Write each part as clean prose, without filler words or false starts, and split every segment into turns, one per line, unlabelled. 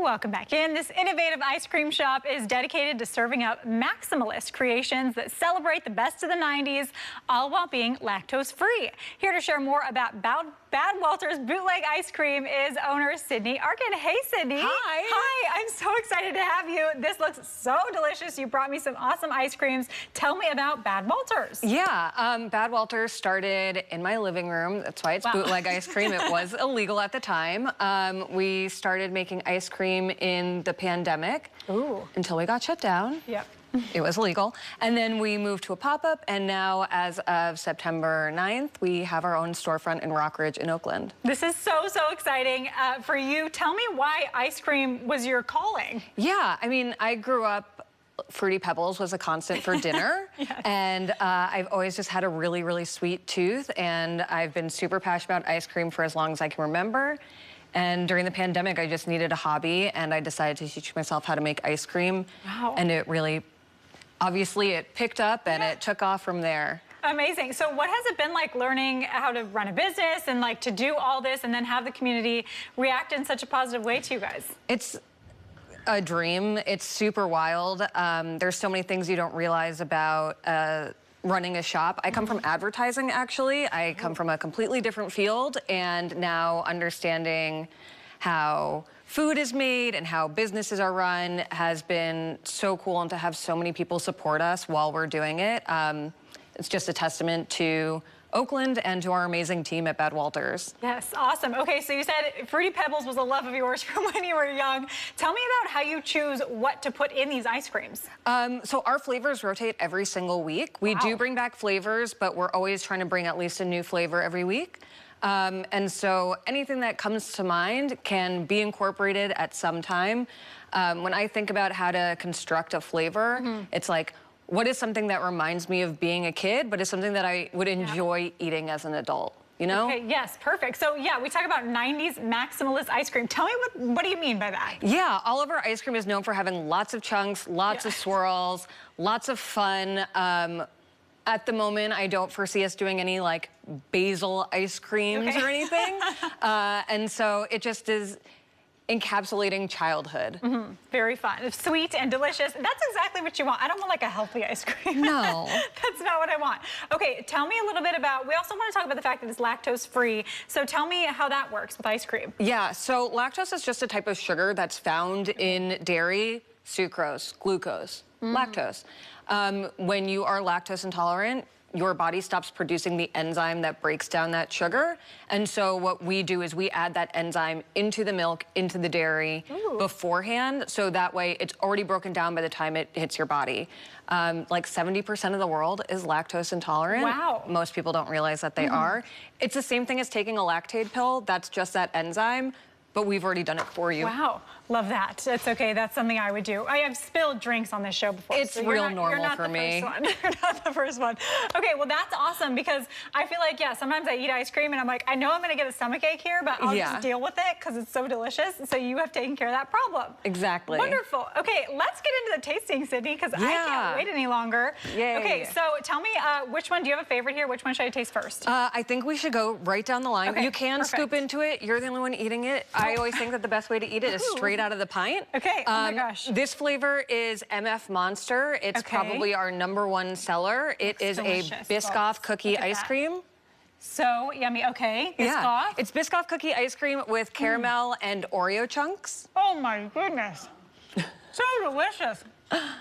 Welcome back in. This innovative ice cream shop is dedicated to serving up maximalist creations that celebrate the best of the 90s, all while being lactose-free. Here to share more about Bad Walter's bootleg ice cream is owner Sydney Arkin. Hey, Sydney.
Hi.
Hi. I'm so excited to have you. This looks so delicious. You brought me some awesome ice creams. Tell me about Bad Walter's.
Yeah, Bad Walter's started in my living room. That's why it's bootleg ice cream. It was illegal at the time. We started making ice cream in the pandemic until we got shut down.
Yep.
It was illegal. And then we moved to a pop-up, and now as of September 9th, we have our own storefront in Rockridge in Oakland.
This is so exciting for you. Tell me why ice cream was your calling.
Yeah, I mean, I grew up, Fruity Pebbles was a constant for dinner.
Yes.
And I've always just had a really sweet tooth, and I've been super passionate about ice cream for as long as I can remember. And during the pandemic, I just needed a hobby, and I decided to teach myself how to make ice cream.
Wow.
And it really, obviously, it picked up and it took off from there.
Amazing. So what has it been like learning how to run a business and like to do all this and then have the community react in such a positive way to you guys?
It's a dream. It's super wild. There's so many things you don't realize about running a shop. I come from advertising, actually. I come from a completely different field, and now understanding how food is made and how businesses are run has been so cool, and to have so many people support us while we're doing it. It's just a testament to Oakland and to our amazing team at Bad Walter's.
Yes, awesome. Okay, so you said Fruity Pebbles was a love of yours from when you were young. Tell me about how you choose what to put in these ice creams.
So our flavors rotate every single week. We do bring back flavors, but we're always trying to bring at least a new flavor every week. And so anything that comes to mind can be incorporated at some time. When I think about how to construct a flavor, it's like, what is something that reminds me of being a kid, but is something that I would enjoy eating as an adult, you know?
Okay, yes, perfect. So yeah, we talk about 90s maximalist ice cream. Tell me what do you mean by that?
Yeah, all of our ice cream is known for having lots of chunks, lots of swirls, lots of fun. At the moment, I don't foresee us doing any like basil ice creams or anything. And so it just is encapsulating childhood.
Very fun. It's sweet and delicious. That's exactly what you want. I don't want like a healthy ice cream.
No.
That's not what I want. Okay, tell me a little bit about, we also want to talk about the fact that it's lactose free. So tell me how that works with ice cream.
Yeah, so lactose is just a type of sugar that's found in dairy, sucrose, glucose, lactose. When you are lactose intolerant, your body stops producing the enzyme that breaks down that sugar. And so what we do is we add that enzyme into the milk, into the dairy beforehand, so that way it's already broken down by the time it hits your body. Like 70% of the world is lactose intolerant.
Wow.
Most people don't realize that they are. It's the same thing as taking a lactate pill. That's just that enzyme, but we've already done it for you.
Wow, love that. That's okay, that's something I would do. I have spilled drinks on this show before.
It's
so
real normal for me.
You're not the first one. Okay, well that's awesome because I feel like, yeah, sometimes I eat ice cream and I'm like, I know I'm gonna get a stomachache here, but I'll just deal with it because it's so delicious. So you have taken care of that problem.
Exactly.
Wonderful. Okay, let's get into the tasting, Sydney, because I can't wait any longer.
Yay.
Okay, so tell me, which one, do you have a favorite here? Which one should I taste first?
I think we should go right down the line.
Okay,
you can scoop into it. You're the only one eating it. I always think that the best way to eat it is straight out of the pint.
Okay, oh my gosh.
This flavor is MF Monster. It's probably our #1 seller. It is a Biscoff cookie ice cream.
So yummy, okay. Biscoff.
Yeah, it's Biscoff cookie ice cream with caramel and Oreo chunks.
Oh my goodness. So delicious.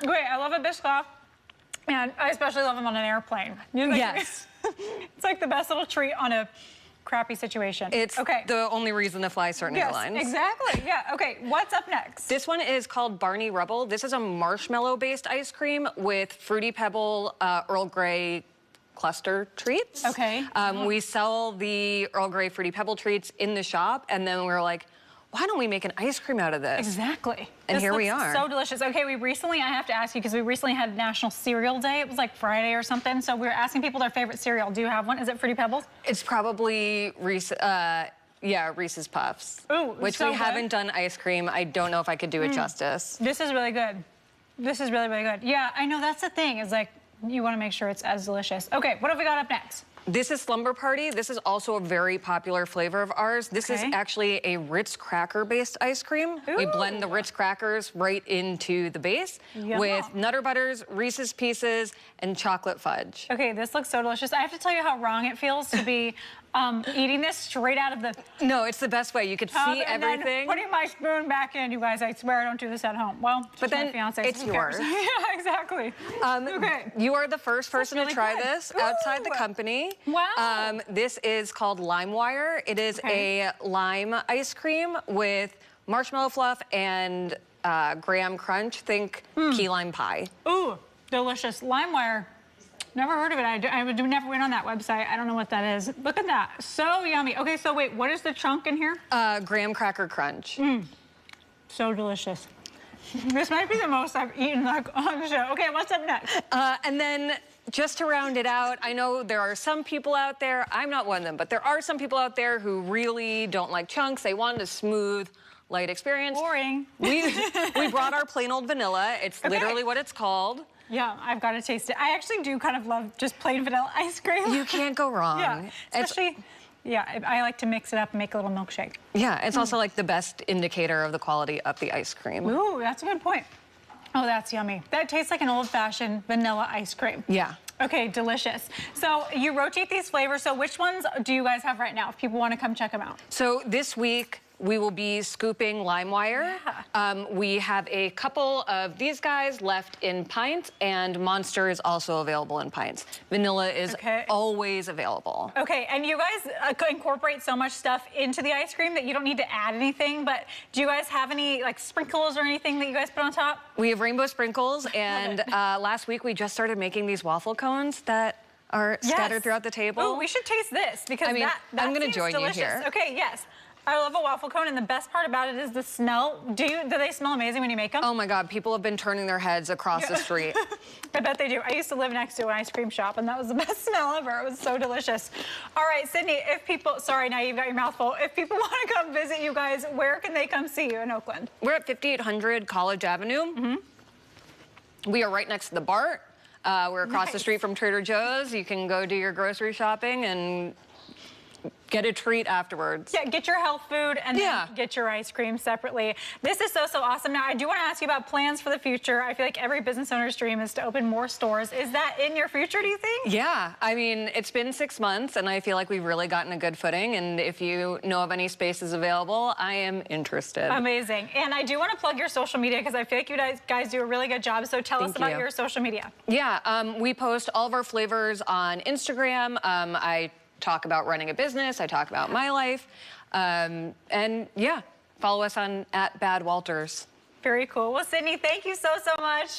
Great, I love a Biscoff. And I especially love them on an airplane.
Yes.
It's like the best little treat on a crappy situation.
It's the only reason to fly certain airlines.
Exactly. Yeah. Okay. What's up next?
This one is called Barney Rubble. This is a marshmallow-based ice cream with Fruity Pebble Earl Grey cluster treats.
Okay.
We sell the Earl Grey Fruity Pebble treats in the shop, and then we're like, why don't we make an ice cream out of this?
Exactly.
And
this
here we are.
So delicious. Okay, I have to ask you, because we recently had National Cereal Day. It was like Friday or something. So we were asking people their favorite cereal. Do you have one? Is it Fruity Pebbles?
It's probably Reese's Puffs.
Ooh,
which we haven't done ice cream. I don't know if I could do it justice.
This is really good. This is really good. Yeah, I know that's the thing, is like, you want to make sure it's as delicious. Okay, what have we got up next?
This is Slumber Party. This is also a very popular flavor of ours. This is actually a Ritz cracker-based ice cream.
Ooh.
We blend the Ritz crackers right into the base with Nutter Butters, Reese's Pieces, and chocolate fudge.
Okay, this looks so delicious. I have to tell you how wrong it feels to be eating this straight out of the
No, it's the best way. You could see
and
everything.
then putting my spoon back in, you guys. I swear I don't do this at home. Well,
But then
my fiance,
it's yours.
Yeah, exactly. Okay.
You are the first person
really
to try
good.
this outside the company.
Wow.
This is called LimeWire. It is a lime ice cream with marshmallow fluff and graham crunch. Think key lime pie.
Ooh, delicious. LimeWire. Never heard of it. I would never went on that website. I don't know what that is. Look at that. So yummy. Okay, so wait, what is the chunk in here?
Graham cracker crunch.
So delicious. This might be the most I've eaten like on the show. Okay, what's up next?
And then just to round it out, I know there are some people out there, I'm not one of them, but there are some people out there who really don't like chunks. They want a smooth, light experience.
Boring.
We brought our plain old vanilla. It's literally what it's called.
Yeah, I've got to taste it. I actually do kind of love just plain vanilla ice cream.
You can't go wrong.
Yeah, especially, I like to mix it up and make a little milkshake.
Yeah, it's also like the best indicator of the quality of the ice cream.
Ooh, that's a good point. Oh, that's yummy. That tastes like an old-fashioned vanilla ice cream.
Yeah.
Okay, delicious. So you rotate these flavors. So which ones do you guys have right now if people want to come check them out?
So this week, we will be scooping LimeWire. We have a couple of these guys left in pints, and Monster is also available in pints. Vanilla is always available.
Okay, and you guys incorporate so much stuff into the ice cream that you don't need to add anything, but do you guys have any like sprinkles or anything that you guys put on top?
We have rainbow sprinkles, and last week we just started making these waffle cones that are scattered throughout the table.
Oh, we should taste this because
I mean, I'm gonna
seems
join
delicious.
you here.
Okay, yes. I love a waffle cone, and the best part about it is the smell. Do they smell amazing when you make them?
Oh my God, people have been turning their heads across the street.
I bet they do. I used to live next to an ice cream shop, and that was the best smell ever. It was so delicious. All right, Sydney, if people, sorry, now you've got your mouth full. If people want to come visit you guys, where can they come see you in Oakland?
We're at 5800 College Avenue. We are right next to the BART. We're across the street from Trader Joe's. You can go do your grocery shopping and get a treat afterwards.
Yeah, get your health food and then get your ice cream separately. This is so awesome. Now, I do want to ask you about plans for the future. I feel like every business owner's dream is to open more stores. Is that in your future, do you think?
Yeah, I mean, it's been 6 months, and I feel like we've really gotten a good footing, and if you know of any spaces available, I am interested.
Amazing. And I do want to plug your social media because I feel like you guys do a really good job, so tell us about your social media.
Yeah, we post all of our flavors on Instagram. I talk about running a business. I talk about my life. And yeah, follow us on @BadWalters.
Very cool. Well, Sydney, thank you so much.